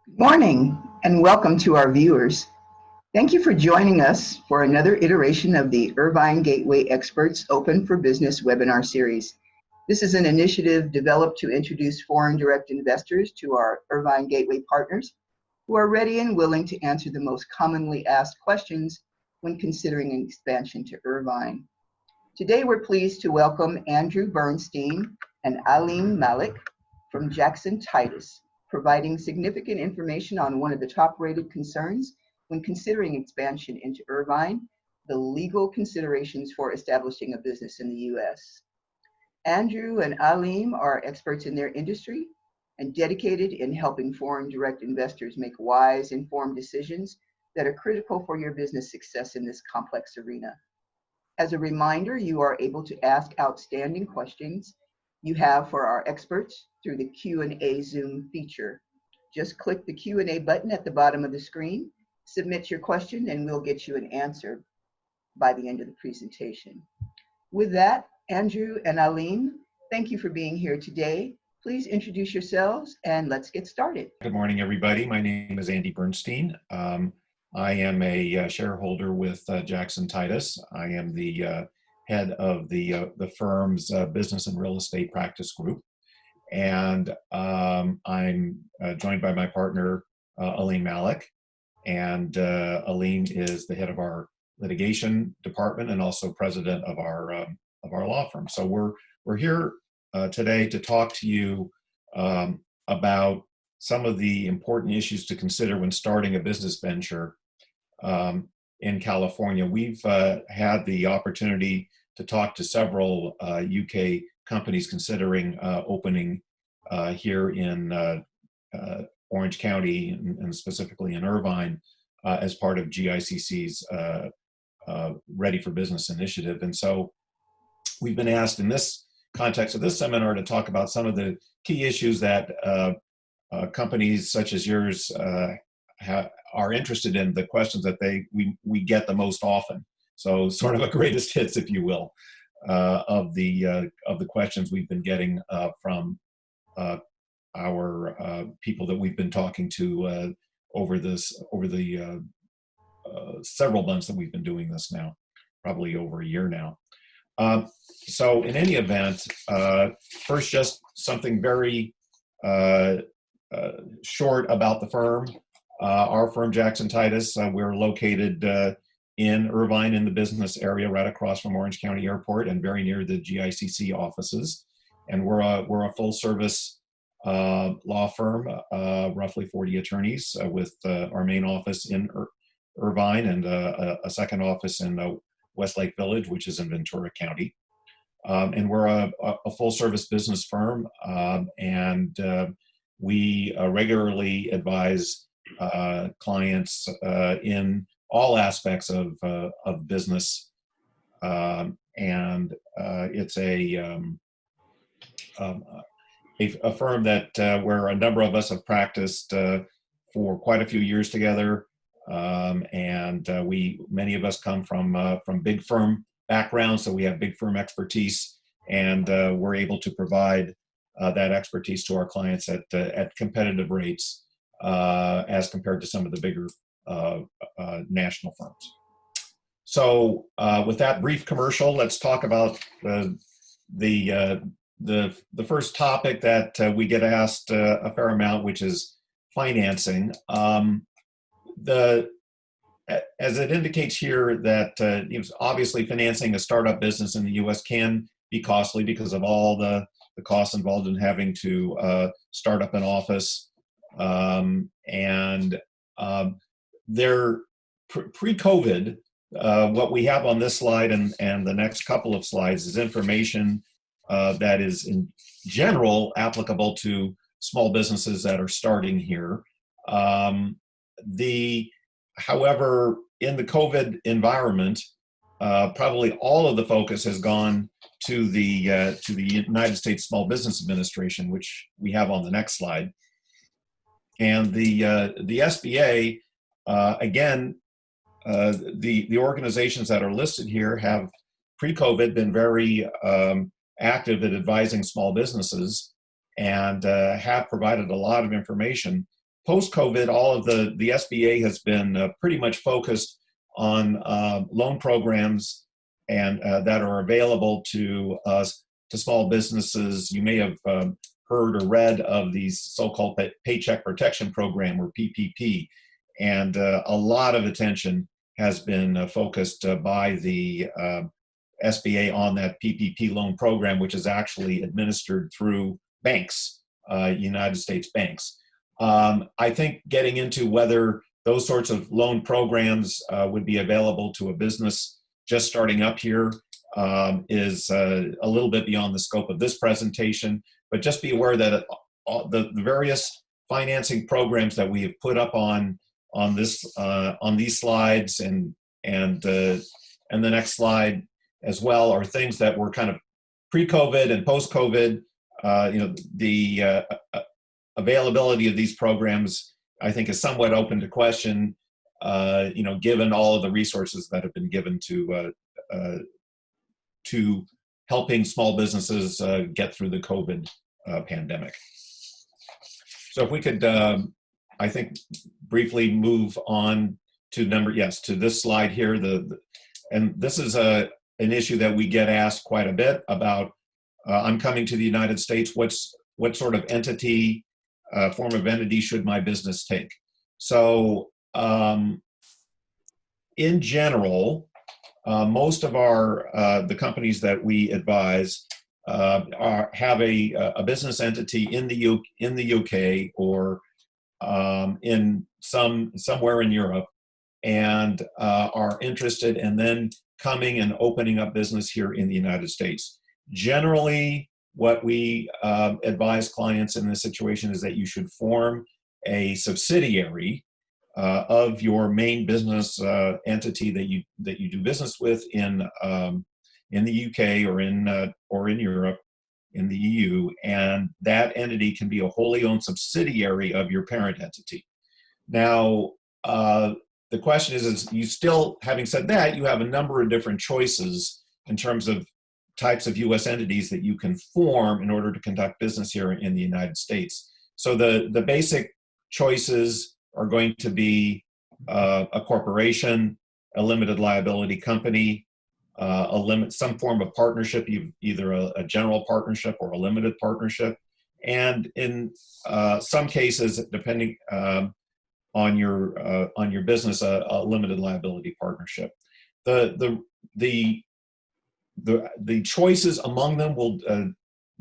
Good morning and welcome to our viewers. Thank you for joining us for another iteration of the Irvine Gateway Experts Open for Business webinar series. This is an initiative developed to introduce foreign direct investors to our Irvine Gateway partners who are ready and willing to answer the most commonly asked questions when considering an expansion to Irvine. Today, we're pleased to welcome Andrew Bernstein and Alim Malik from Jackson Titus, providing significant information on one of the top-rated concerns when considering expansion into Irvine, the legal considerations for establishing a business in the U.S. Andrew and Alim are experts in their industry and dedicated in helping foreign direct investors make wise, informed decisions that are critical for your business success in this complex arena. As a reminder, you are able to ask outstanding questions you have for our experts through the Q&A Zoom feature. Just click the Q&A button at the bottom of the screen, submit your question, and we'll get you an answer by the end of the presentation. With that, Andrew and Alim, thank you for being here today. Please introduce yourselves and let's get started. Good morning, everybody. My name is Andy Bernstein. I am a shareholder with Jackson Titus. I am the head of the firm's business and real estate practice group. And I'm joined by my partner, Alim Malik. And Alim is the head of our litigation department and also president of our law firm. So we're here today to talk to you about some of the important issues to consider when starting a business venture in California. We've had the opportunity to talk to several UK companies considering opening here in Orange County and specifically in Irvine as part of GICC's Ready for Business initiative. And so we've been asked in this context of this seminar to talk about some of the key issues that companies such as yours are interested in, the questions that we get the most often. So sort of a greatest hits, if you will, of the questions we've been getting from our people that we've been talking to over the several months that we've been doing this now, probably over a year now. So in any event, first, just something very short about the firm. Our firm, Jackson Titus, we're located in Irvine in the business area right across from Orange County Airport and very near the GICC offices. And we're a full service law firm, roughly 40 attorneys with our main office in Irvine and a second office in Westlake Village, which is in Ventura County. And we're a full service business firm, and we regularly advise clients in all aspects of business, and it's a firm that where a number of us have practiced for quite a few years together, and many of us come from big firm backgrounds, so we have big firm expertise, and we're able to provide that expertise to our clients at competitive rates as compared to some of the bigger national firms. So with that brief commercial, let's talk about the first topic that we get asked a fair amount, which is financing. As it indicates here that obviously financing a startup business in the U.S. can be costly because of all the costs involved in having to start up an office. Pre-COVID, what we have on this slide and the next couple of slides is information that is in general applicable to small businesses that are starting here. However, in the COVID environment, probably all of the focus has gone to the United States Small Business Administration, which we have on the next slide. And the SBA, again, the organizations that are listed here have pre-COVID been very active at advising small businesses and have provided a lot of information post-COVID, all of the SBA has been pretty much focused on loan programs and that are available to small businesses. You may have heard or read of these so-called Paycheck Protection Program, or PPP, and a lot of attention has been focused by the SBA on that PPP loan program, which is actually administered through banks, United States banks. I think getting into whether those sorts of loan programs would be available to a business just starting up here is a little bit beyond the scope of this presentation, but just be aware that the various financing programs that we have put up on these slides and the next slide as well are things that were kind of pre-COVID and post-COVID. The availability of these programs, I think, is somewhat open to question, given all of the resources that have been given to helping small businesses get through the COVID pandemic. So if we could, I think, briefly move on to to this slide here. And this is an issue that we get asked quite a bit about. I'm coming to the United States. What sort of entity, form of entity should my business take? So in general, most of the companies that we advise have a business entity in the UK or in somewhere in Europe, and are interested in then coming and opening up business here in the United States. Generally, what we advise clients in this situation is that you should form a subsidiary of your main business entity that you do business with in the UK or in Europe, in the EU, and that entity can be a wholly owned subsidiary of your parent entity. Now, the question is you still, having said that, you have a number of different choices in terms of types of U.S. entities that you can form in order to conduct business here in the United States. So the basic choices are going to be a corporation, a limited liability company, some form of partnership, either a general partnership or a limited partnership, and in some cases, depending on your business, a limited liability partnership. The choices among them will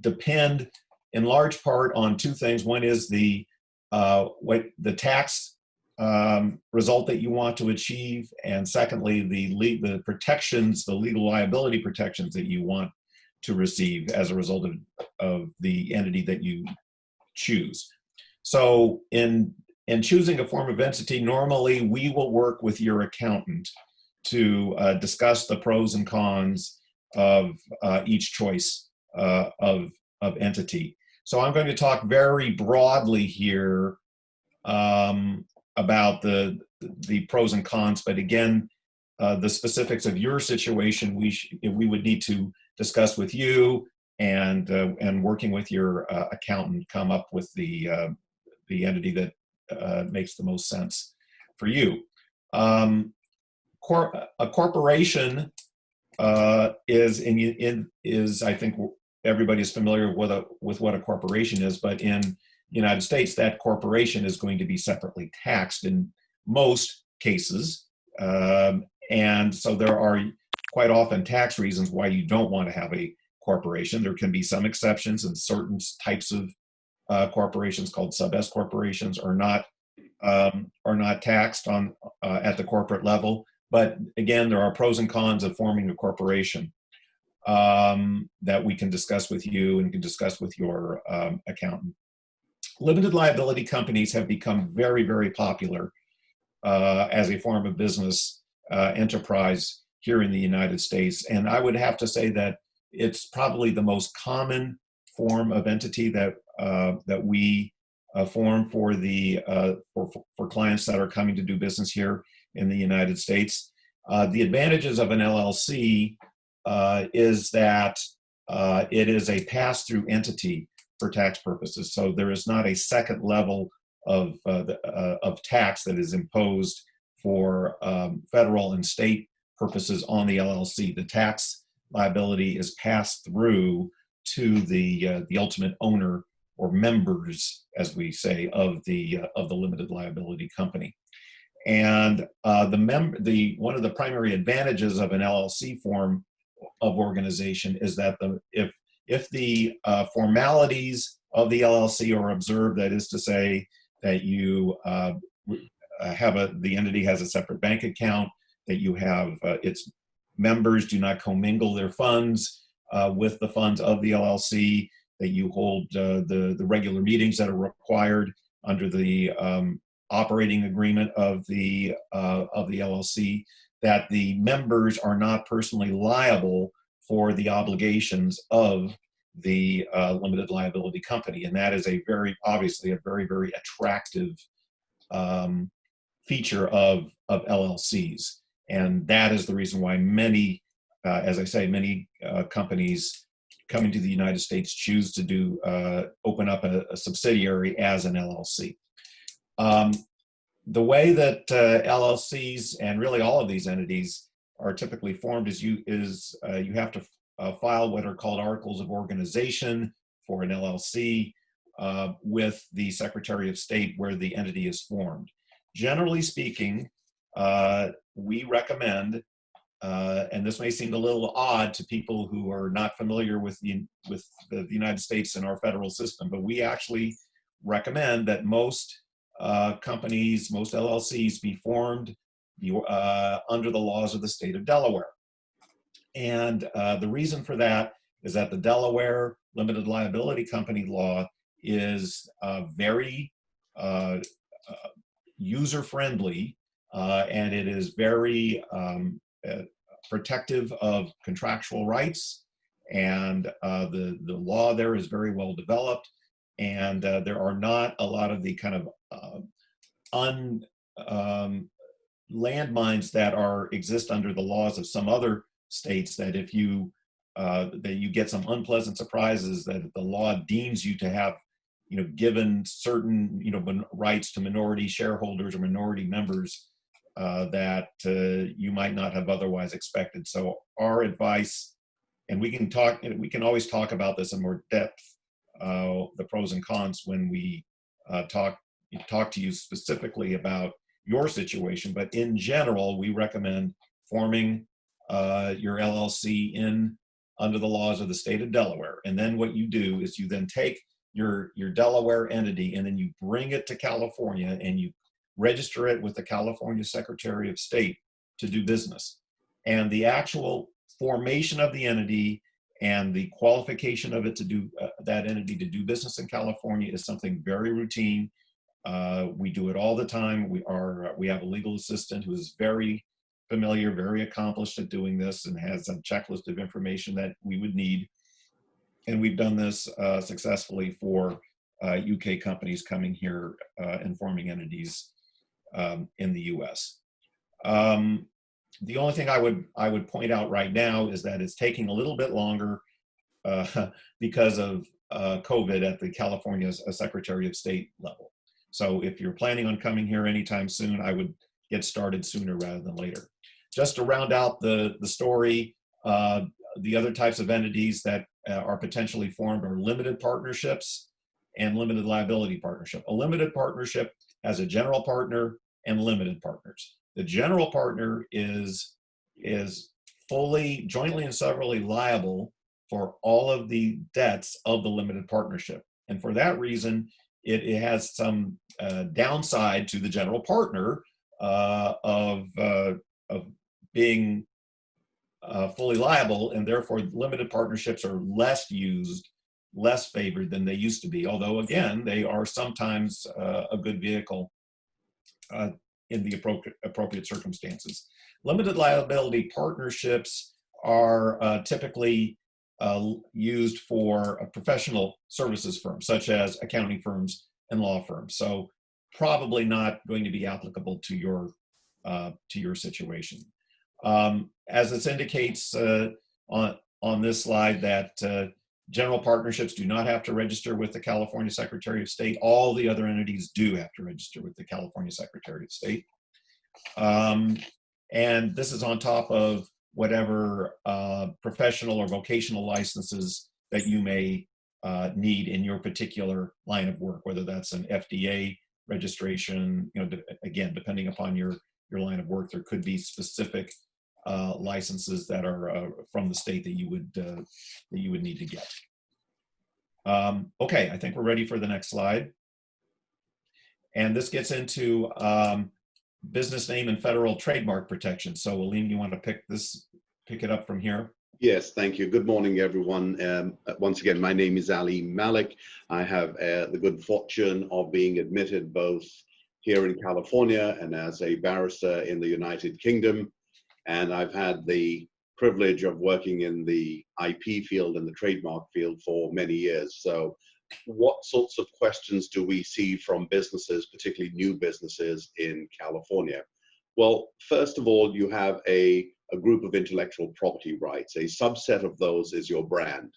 depend in large part on two things. One is the tax result that you want to achieve, and secondly, the protections, the legal liability protections that you want to receive as a result of the entity that you choose. So in choosing a form of entity, normally we will work with your accountant to discuss the pros and cons of each choice of entity. So I'm going to talk very broadly here about the pros and cons, but again, the specifics of your situation we would need to discuss with you, and working with your accountant, come up with the entity that makes the most sense for you. A corporation is I think everybody's familiar with what a corporation is, but in the United States, that corporation is going to be separately taxed in most cases. And so there are quite often tax reasons why you don't want to have a corporation. There can be some exceptions, and certain types of corporations called sub-S corporations are not taxed on at the corporate level. But again, there are pros and cons of forming a corporation that we can discuss with you and can discuss with your accountant. Limited liability companies have become very, very popular as a form of business enterprise here in the United States. And I would have to say that it's probably the most common form of entity that we form for for clients that are coming to do business here in the United States. The advantages of an LLC is that it is a pass-through entity for tax purposes. So there is not a second level of tax that is imposed for federal and state purposes on the LLC. The tax liability is passed through to the ultimate owner or members, as we say, of the limited liability company. And one of the primary advantages of an LLC form of organization is that if the formalities of the LLC are observed, that is to say that you the entity has a separate bank account, that you have its members do not commingle their funds with the funds of the LLC, that you hold the regular meetings that are required under the operating agreement of the LLC, that the members are not personally liable for the obligations of the limited liability company. And that is obviously a very, very attractive feature of LLCs. And that is the reason why many, as I say, many companies coming to the United States choose to open up a subsidiary as an LLC. The way that LLCs and really all of these entities are typically formed is you have to file what are called articles of organization for an LLC with the Secretary of State where the entity is formed. Generally speaking, we recommend, and this may seem a little odd to people who are not familiar with the United States and our federal system, but we actually recommend that most companies, most LLCs be formed under the laws of the state of Delaware. And the reason for that is that the Delaware limited liability company law is very user-friendly, and it is very protective of contractual rights, and the law there is very well developed, and there are not a lot of the kind of landmines that exist under the laws of some other states, that if you that you get some unpleasant surprises that the law deems you to have, given certain, rights to minority shareholders or minority members that you might not have otherwise expected. So our advice, and we can always talk about this in more depth, the pros and cons when we talk to you specifically about your situation, but in general, we recommend forming your LLC under the laws of the state of Delaware. And then what you do is you then take your Delaware entity and then you bring it to California and you register it with the California Secretary of State to do business. And the actual formation of the entity and the qualification of it to do that entity to do business in California is something very routine. We do it all the time. We have a legal assistant who is very familiar, very accomplished at doing this, and has a checklist of information that we would need. And we've done this successfully for UK companies coming here and forming entities in the US. The only thing I would point out right now is that it's taking a little bit longer because of COVID at the California Secretary of State level. So if you're planning on coming here anytime soon, I would get started sooner rather than later. Just to round out the story, the other types of entities that are potentially formed are limited partnerships and limited liability partnership. A limited partnership has a general partner and limited partners. The general partner is fully, jointly and severally liable for all of the debts of the limited partnership. And for that reason, it has some downside to the general partner of being fully liable, and therefore limited partnerships are less used, less favored than they used to be. Although again, they are sometimes a good vehicle in the appropriate circumstances. Limited liability partnerships are typically used for professional services firms, such as accounting firms and law firms. So probably not going to be applicable to your situation. As this indicates on this slide, that General partnerships do not have to register with the California Secretary of State. All the other entities do have to register with the California Secretary of State. And this is on top of whatever professional or vocational licenses that you may need in your particular line of work, whether that's an FDA registration, again, depending upon your line of work, there could be specific licenses that are from the state that you would need to get. Okay, I think we're ready for the next slide. And this gets into business name and federal trademark protection. So Aleem, you want to pick it up from here? Yes, thank you. Good morning, everyone. Once again, my name is Ali Malik. I have the good fortune of being admitted both here in California and as a barrister in the United Kingdom. And I've had the privilege of working in the IP field and the trademark field for many years. So what sorts of questions do we see from businesses, particularly new businesses in California? Well, first of all, you have a group of intellectual property rights. A subset of those is your brand.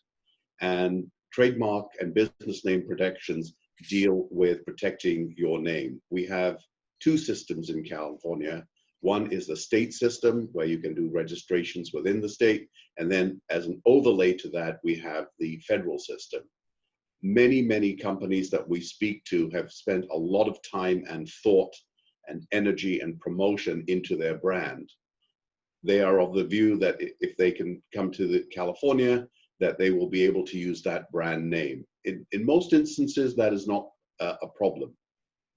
And trademark and business name protections deal with protecting your name. We have two systems in California. One is the state system, where you can do registrations within the state. And then as an overlay to that, we have the federal system. Many, many companies that we speak to have spent a lot of time and thought and energy and promotion into their brand. They are of the view that if they can come to California, that they will be able to use that brand name. In most instances, that is not a problem.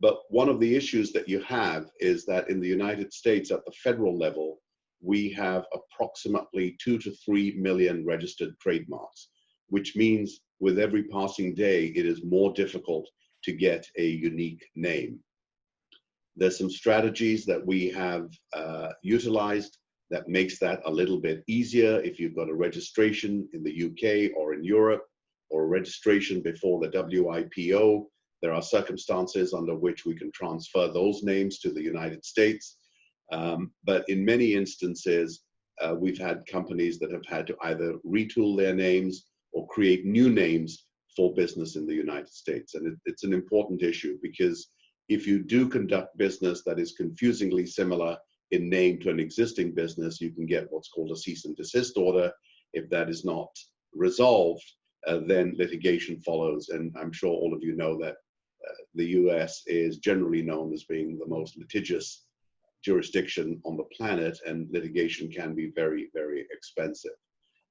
But one of the issues that you have is that in the United States, at the federal level, we have approximately 2 to 3 million registered trademarks, which means with every passing day, it is more difficult to get a unique name. There's some strategies that we have utilized that makes that a little bit easier if you've got a registration in the UK or in Europe, or a registration before the WIPO. There are circumstances under which we can transfer those names to the United States. But in many instances, we've had companies that have had to either retool their names or create new names for business in the United States. And it's an important issue, because if you do conduct business that is confusingly similar in name to an existing business, you can get what's called a cease and desist order. If that is not resolved, then litigation follows. And I'm sure all of you know that the US is generally known as being the most litigious jurisdiction on the planet, and litigation can be very, very expensive.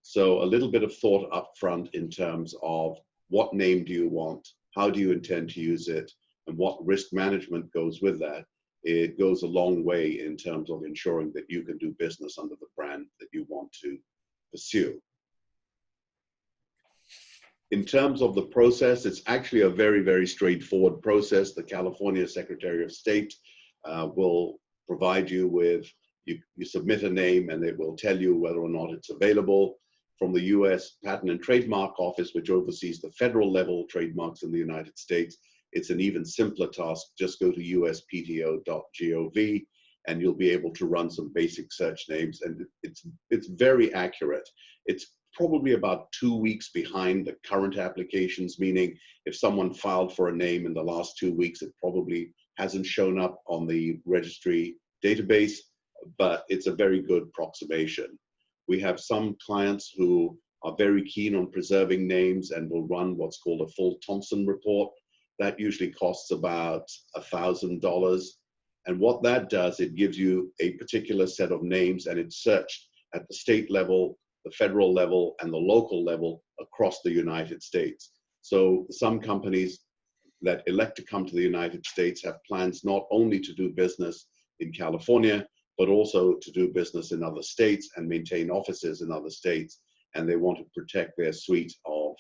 So a little bit of thought up front in terms of what name do you want, how do you intend to use it, and what risk management goes with that. It goes a long way in terms of ensuring that you can do business under the brand that you want to pursue. In terms of the process, it's actually a very, very straightforward process. The California Secretary of State will provide you with, you submit a name and it will tell you whether or not it's available. From the US Patent and Trademark Office, which oversees the federal level trademarks in the United States, it's an even simpler task. Just go to uspto.gov and you'll be able to run some basic search names, and it's very accurate. It's probably about 2 weeks behind the current applications, meaning if someone filed for a name in the last 2 weeks, it probably hasn't shown up on the registry database, but it's a very good approximation. We have some clients who are very keen on preserving names and will run what's called a full Thompson report. That usually costs about $1,000. And what that does, it gives you a particular set of names, and it's searched at the state level, the federal level, and the local level across the United States. So some companies that elect to come to the United States have plans not only to do business in California, but also to do business in other states and maintain offices in other states. And they want to protect their suite of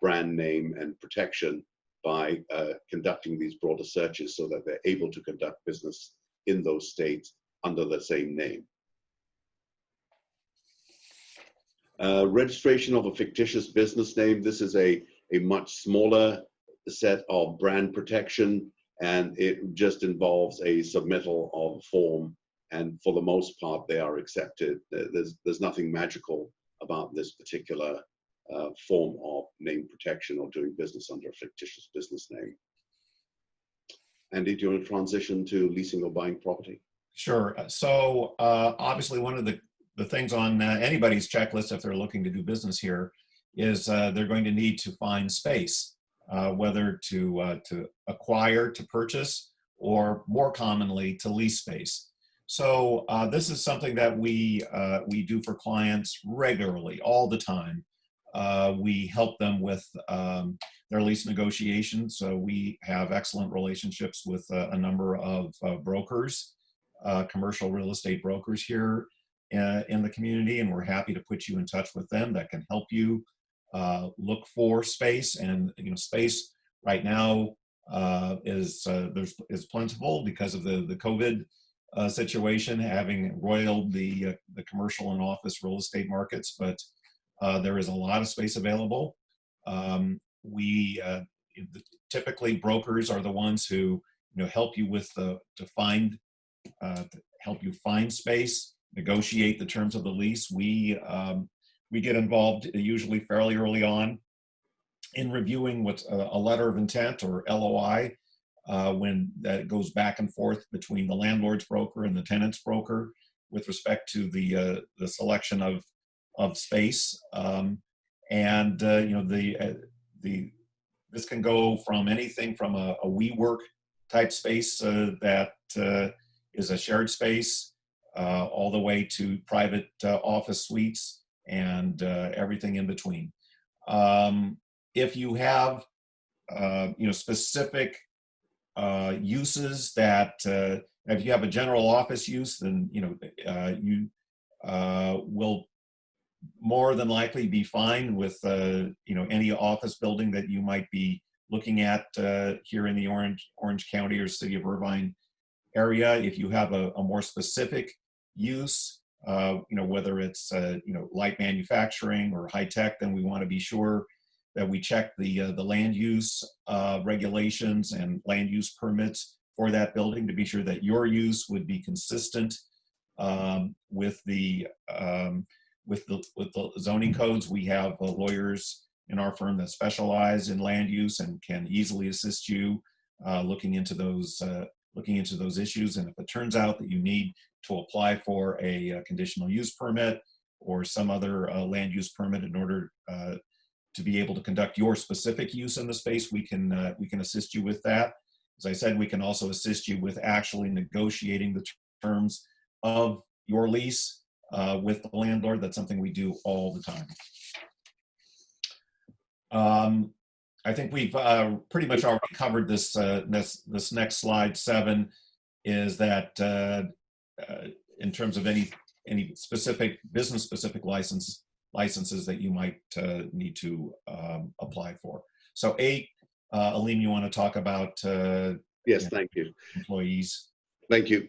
brand name and protection by conducting these broader searches so that they're able to conduct business in those states under the same name. Registration of a fictitious business name. This is a much smaller set of brand protection, and it just involves a submittal of a form, and for the most part they are accepted. There's nothing magical about this particular form of name protection or doing business under a fictitious business name. Andy, do you want to transition to leasing or buying property? Sure. So obviously one of the things on anybody's checklist if they're looking to do business here is they're going to need to find space, whether to acquire, to purchase, or more commonly to lease space. So this is something that we do for clients regularly, all the time. We help them with their lease negotiations. So we have excellent relationships with a number of brokers, commercial real estate brokers here in the community, and we're happy to put you in touch with them that can help you look for space. And space right now is plentiful because of the COVID situation having roiled the commercial and office real estate markets, but there is a lot of space available. Typically brokers are the ones who help you with to help you find space, negotiate the terms of the lease. We get involved usually fairly early on in reviewing what's a letter of intent or LOI, when that goes back and forth between the landlord's broker and the tenant's broker with respect to the selection of space. This can go from anything from a WeWork type space that is a shared space, all the way to private office suites and everything in between. If you have specific uses that if you have a general office use, then you will more than likely be fine with any office building that you might be looking at here in the Orange County or City of Irvine area. If you have a more specific use, whether it's light manufacturing or high tech, then we want to be sure that we check the land use regulations and land use permits for that building to be sure that your use would be consistent with the zoning codes. We have lawyers in our firm that specialize in land use and can easily assist you looking into those issues. And if it turns out that you need to apply for a conditional use permit or some other land use permit in order to be able to conduct your specific use in the space, we can assist you with that. As I said, we can also assist you with actually negotiating the terms of your lease with the landlord. That's something we do all the time. I think we've pretty much already covered this. This next slide 7 is that in terms of any specific business specific licenses that you might need to apply for. So 8, Aleem, you want to talk about? Yes, thank you. Employees. Thank you.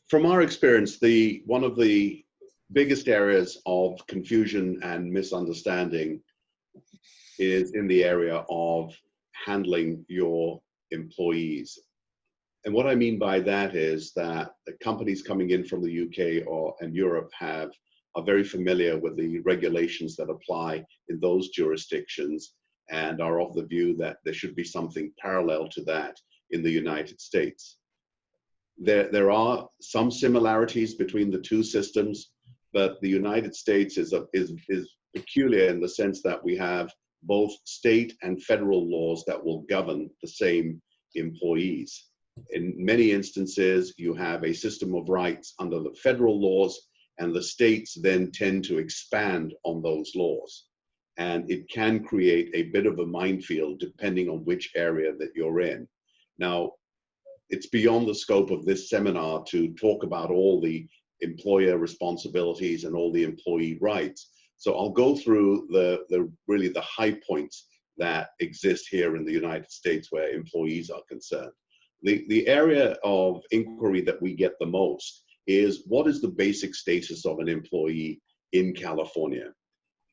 From our experience, one of the biggest areas of confusion and misunderstanding is in the area of handling your employees. And what I mean by that is that the companies coming in from the UK and Europe are very familiar with the regulations that apply in those jurisdictions and are of the view that there should be something parallel to that in the United States. There are some similarities between the two systems, but the United States is peculiar in the sense that we have both state and federal laws that will govern the same employees. In many instances, you have a system of rights under the federal laws, and the states then tend to expand on those laws. And it can create a bit of a minefield depending on which area that you're in. Now, it's beyond the scope of this seminar to talk about all the employer responsibilities and all the employee rights. So I'll go through really the high points that exist here in the United States where employees are concerned. The area of inquiry that we get the most is, what is the basic status of an employee in California?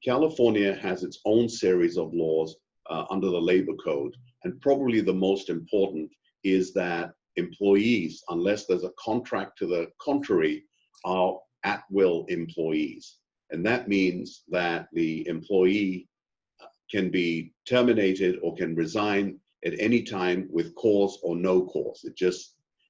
California has its own series of laws under the labor code, and probably the most important is that employees, unless there's a contract to the contrary, are at-will employees. And that means that the employee can be terminated or can resign at any time with cause or no cause.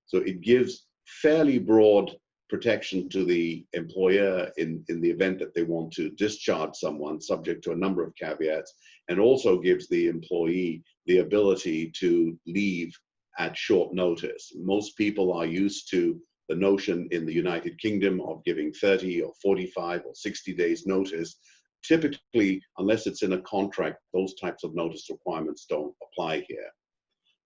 So it gives fairly broad protection to the employer in the event that they want to discharge someone, subject to a number of caveats, and also gives the employee the ability to leave at short notice. Most people are used to the notion in the United Kingdom of giving 30 or 45 or 60 days notice. Typically, unless it's in a contract, those types of notice requirements don't apply here.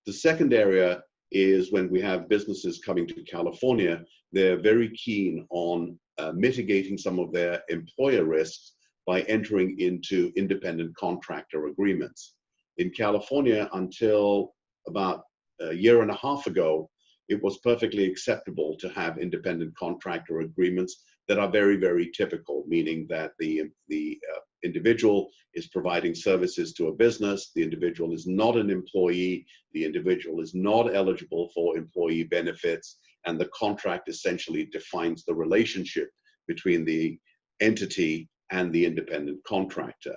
The second area is when we have businesses coming to California, they're very keen on mitigating some of their employer risks by entering into independent contractor agreements. In California, until about a year and a half ago, it was perfectly acceptable to have independent contractor agreements that are very, very typical, meaning that the individual is providing services to a business, the individual is not an employee, the individual is not eligible for employee benefits, and the contract essentially defines the relationship between the entity and the independent contractor.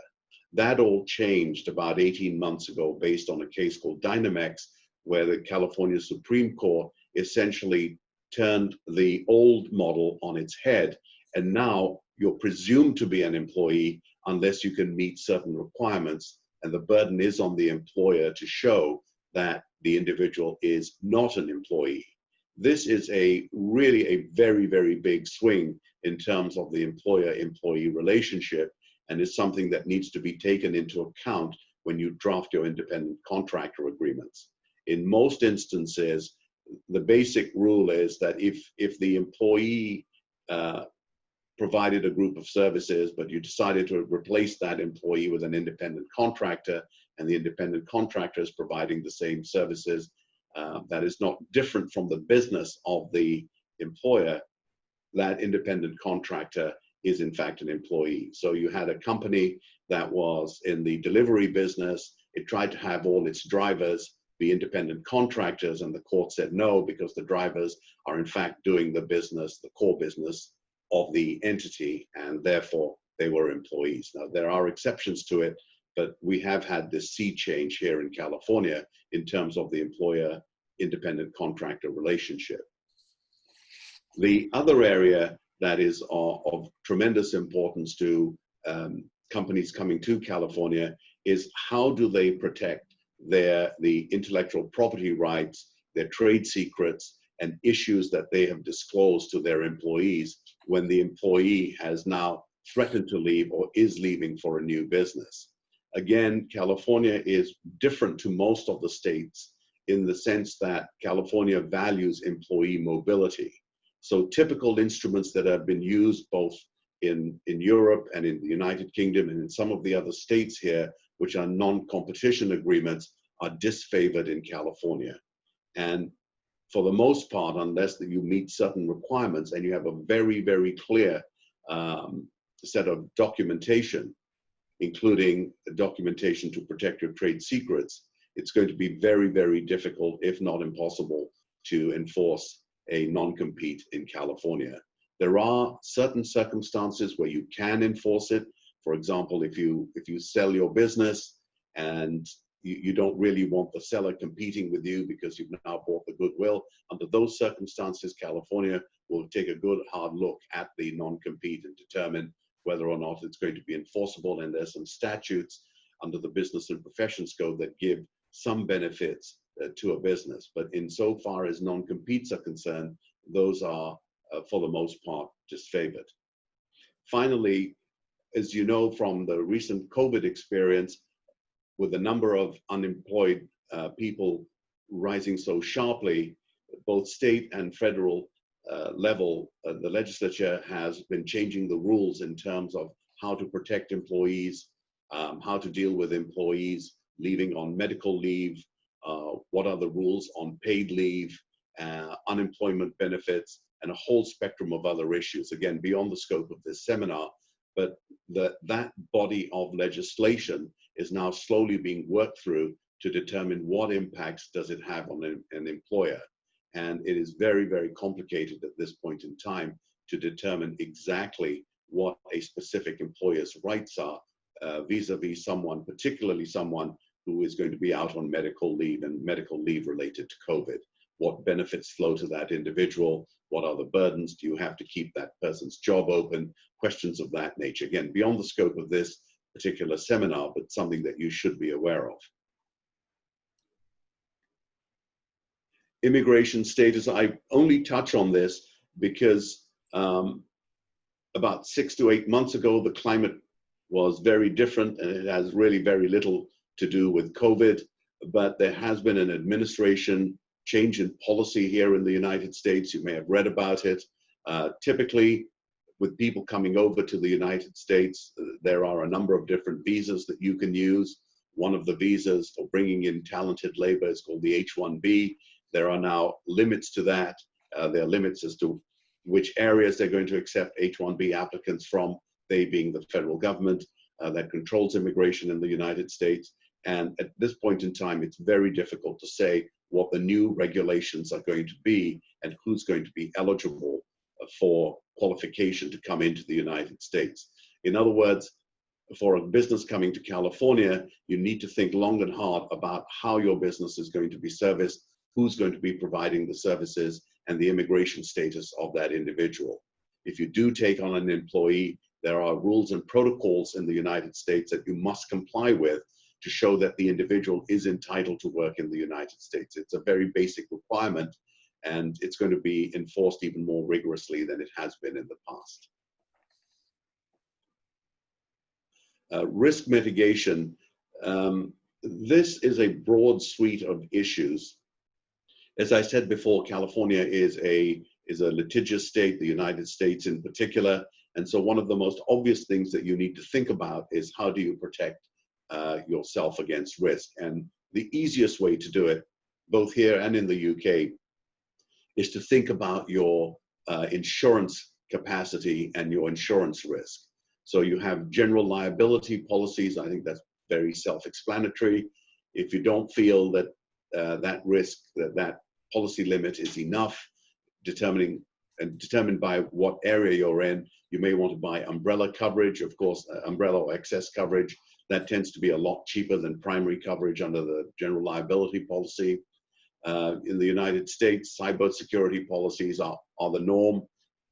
That all changed about 18 months ago based on a case called Dynamex, where the California Supreme Court essentially turned the old model on its head, and now you're presumed to be an employee unless you can meet certain requirements, and the burden is on the employer to show that the individual is not an employee. This is really a very, very big swing in terms of the employer-employee relationship, and is something that needs to be taken into account when you draft your independent contractor agreements. In most instances, the basic rule is that if the employee provided a group of services, but you decided to replace that employee with an independent contractor, and the independent contractor is providing the same services that is not different from the business of the employer, that independent contractor is in fact an employee. So you had a company that was in the delivery business, it tried to have all its drivers be independent contractors, and the court said no, because the drivers are in fact doing the business, the core business of the entity, and therefore they were employees. Now, there are exceptions to it, but we have had this sea change here in California in terms of the employer-independent contractor relationship. The other area that is of tremendous importance to companies coming to California is how do they protect the intellectual property rights, their trade secrets, and issues that they have disclosed to their employees when the employee has now threatened to leave or is leaving for a new business. Again, California is different to most of the states in the sense that California values employee mobility. So typical instruments that have been used both in Europe and in the United Kingdom and in some of the other states here, which are non-competition agreements, are disfavored in California. And for the most part, unless that you meet certain requirements and you have a very, very clear set of documentation, including documentation to protect your trade secrets, it's going to be very, very difficult, if not impossible, to enforce a non-compete in California. There are certain circumstances where you can enforce it. For example, if you sell your business and you don't really want the seller competing with you because you've now bought the goodwill, under those circumstances, California will take a good hard look at the non-compete and determine whether or not it's going to be enforceable. And there's some statutes under the Business and Professions Code that give some benefits to a business. But insofar as non-competes are concerned, those are, for the most part, disfavored. Finally, as you know from the recent COVID experience, with the number of unemployed people rising so sharply, both state and federal level, the legislature has been changing the rules in terms of how to protect employees, how to deal with employees leaving on medical leave, what are the rules on paid leave, unemployment benefits, and a whole spectrum of other issues, again, beyond the scope of this seminar. But that body of legislation is now slowly being worked through to determine what impacts does it have on an employer. And it is very, very complicated at this point in time to determine exactly what a specific employer's rights are vis-a-vis someone, particularly someone who is going to be out on medical leave and medical leave related to COVID. What benefits flow to that individual? What are the burdens? Do you have to keep that person's job open? Questions of that nature. Again, beyond the scope of this particular seminar, but something that you should be aware of. Immigration status, I only touch on this because about 6 to 8 months ago, the climate was very different, and it has really very little to do with COVID, but there has been an administration change in policy here in the United States. You may have read about it. Typically, with people coming over to the United States, there are a number of different visas that you can use. One of the visas for bringing in talented labor is called the H-1B. There are now limits to that. There are limits as to which areas they're going to accept H-1B applicants from, they being the federal government that controls immigration in the United States. And at this point in time, it's very difficult to say what the new regulations are going to be and who's going to be eligible for qualification to come into the United States. In other words, for a business coming to California, you need to think long and hard about how your business is going to be serviced, who's going to be providing the services, and the immigration status of that individual. If you do take on an employee, there are rules and protocols in the United States that you must comply with to show that the individual is entitled to work in the United States. It's a very basic requirement, and it's going to be enforced even more rigorously than it has been in the past. Risk mitigation. This is a broad suite of issues. As I said before, California is a litigious state, the United States in particular. And so one of the most obvious things that you need to think about is how do you protect yourself against risk? And the easiest way to do it, both here and in the UK, is to think about your insurance capacity and your insurance risk. So you have general liability policies. I think that's very self-explanatory. If you don't feel that that risk, that policy limit is enough, determined by what area you're in, you may want to buy umbrella coverage. Of course, umbrella or excess coverage, that tends to be a lot cheaper than primary coverage under the general liability policy. In the United States, cybersecurity policies are the norm.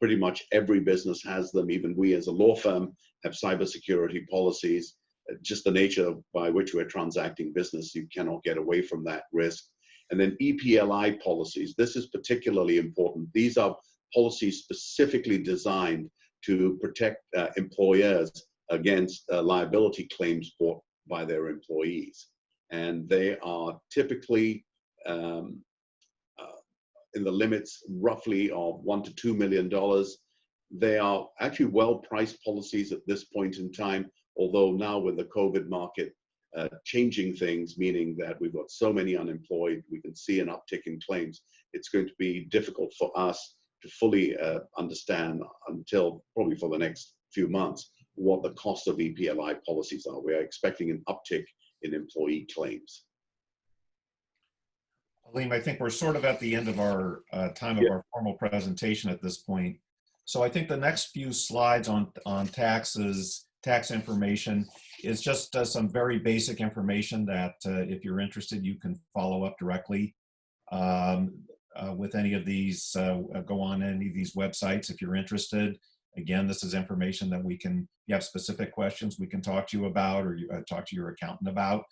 Pretty much every business has them. Even we as a law firm have cybersecurity policies. Just the nature by which we're transacting business, you cannot get away from that risk. And then EPLI policies. This is particularly important. These are policies specifically designed to protect employers against liability claims brought by their employees. And they are typically in the limits roughly of $1 to $2 million. They are actually well-priced policies at this point in time, although now with the COVID market changing things, meaning that we've got so many unemployed, we can see an uptick in claims. It's going to be difficult for us to fully understand until probably for the next few months what the cost of EPLI policies are. We are expecting an uptick in employee claims. Aleem, I think we're sort of at the end of our time of our formal presentation at this point. So I think the next few slides on taxes, tax information is just some very basic information that if you're interested, you can follow up directly with any of these, go on any of these websites if you're interested. Again, this is information that we can, if you have specific questions, we can talk to you about, or you talk to your accountant about.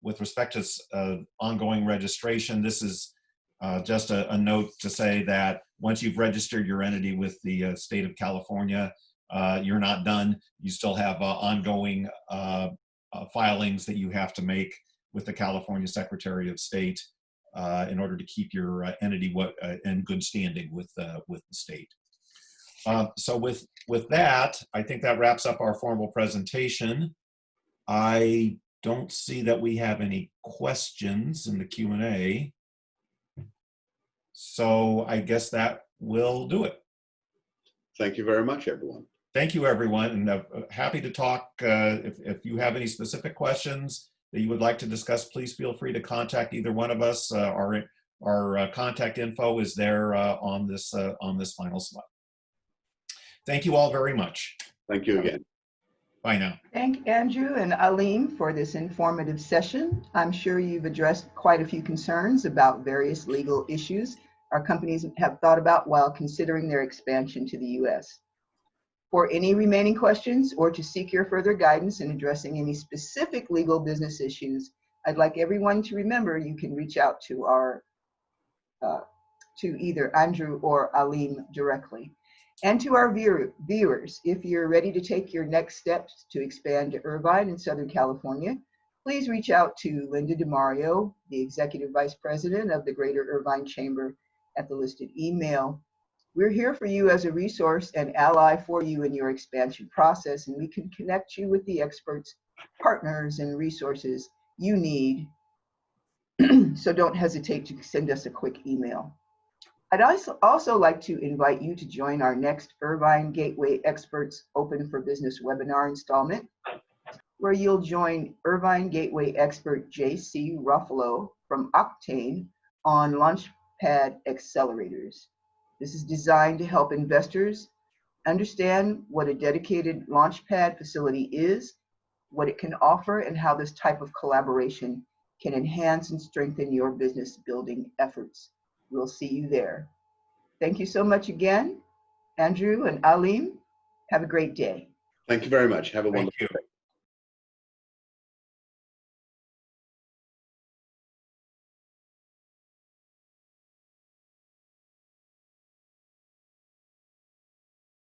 With respect to ongoing registration, this is just a note to say that once you've registered your entity with the state of California, you're not done. You still have ongoing filings that you have to make with the California Secretary of State in order to keep your entity in good standing with the state. So with that, I think that wraps up our formal presentation. I don't see that we have any questions in the Q&A. So I guess that will do it. Thank you very much, everyone. Thank you, everyone, and happy to talk. If you have any specific questions that you would like to discuss, please feel free to contact either one of us. Our contact info is there on this final slide. Thank you all very much. Thank you again. Bye now. Thank Andrew and Alim for this informative session. I'm sure you've addressed quite a few concerns about various legal issues our companies have thought about while considering their expansion to the U.S. For any remaining questions or to seek your further guidance in addressing any specific legal business issues, I'd like everyone to remember you can reach out to to either Andrew or Alim directly. And to our viewers, if you're ready to take your next steps to expand to Irvine in Southern California, please reach out to Linda DeMario, the Executive Vice President of the Greater Irvine Chamber, at the listed email. We're here for you as a resource and ally for you in your expansion process, and we can connect you with the experts, partners, and resources you need. So don't hesitate to send us a quick email. I'd also like to invite you to join our next Irvine Gateway Experts Open for Business webinar installment, where you'll join Irvine Gateway expert J.C. Ruffalo from Octane on Launchpad Accelerators. This is designed to help investors understand what a dedicated Launchpad facility is, what it can offer, and how this type of collaboration can enhance and strengthen your business building efforts. We'll see you there. Thank you so much again, Andrew and Alim. Have a great day. Thank you very much. Have a Thank wonderful you. day.